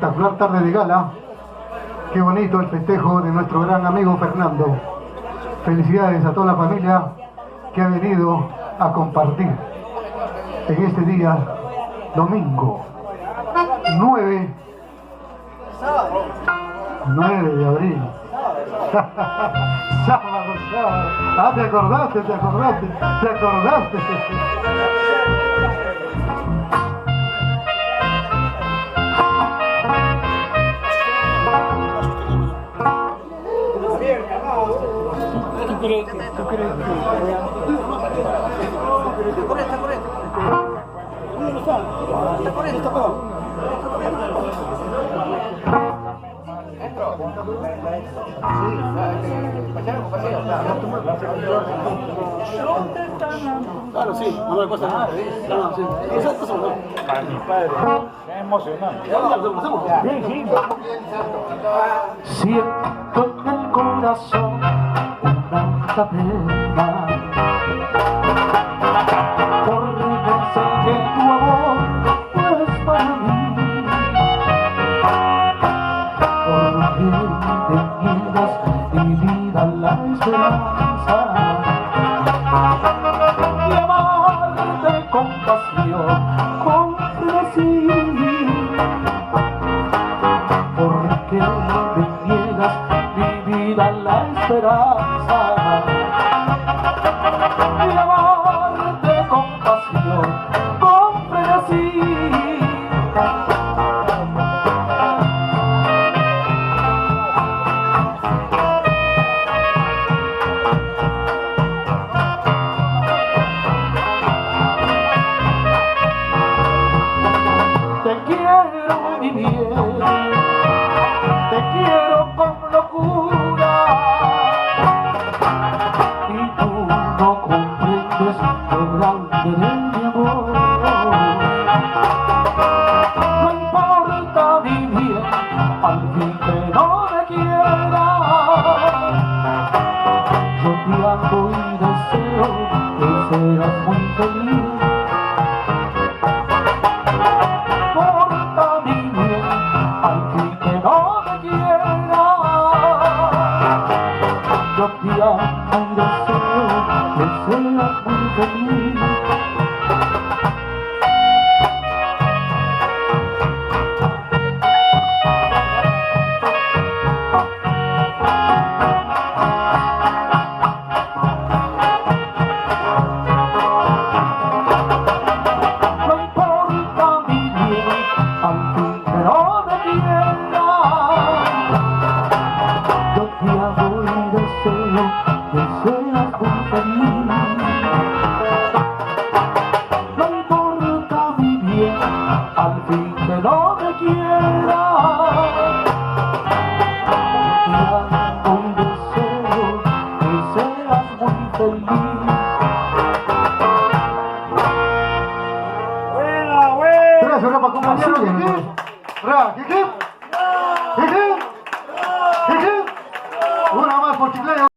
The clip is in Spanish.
espectacular tarde de gala. Qué bonito el festejo de nuestro gran amigo Fernando. Felicidades a toda la familia que ha venido a compartir en este día, domingo 9 de abril. Sábado. Ah, te acordaste. ¿Tú crees que está correcto? ¿Dónde está? Está correcto. Claro, sí, no me pasa nada. No, sí. Eso pasó, ¿no? Para mi padre, es emocionante. Sí. Siento en el corazón una pena porque sé que tu amor no es para mí, porque te niegas mi vida la esperanza y amarte con pasión, con frenesí, porque te niegas mi vida la esperanza y amarte con pasión, con frenesí. Te quiero, mi bien, te quiero con locura y tú no comprendes lo grande de mi amor. No importa mi bien, al fin que no me quieras, yo te amo y deseo que seas muy feliz. Porta mi bien, al fin que no me quieras, yo te amo y deseo que seas muy feliz. No importa mi bien, al fin que no me quieras, yo te amo y deseo que seas muy feliz. No importa mi bien, al fin que no me quieras, yo te amo y deseo que seas muy feliz. Gracias, Rafa, compañero. ¿Qué? Una más por Chiclayo.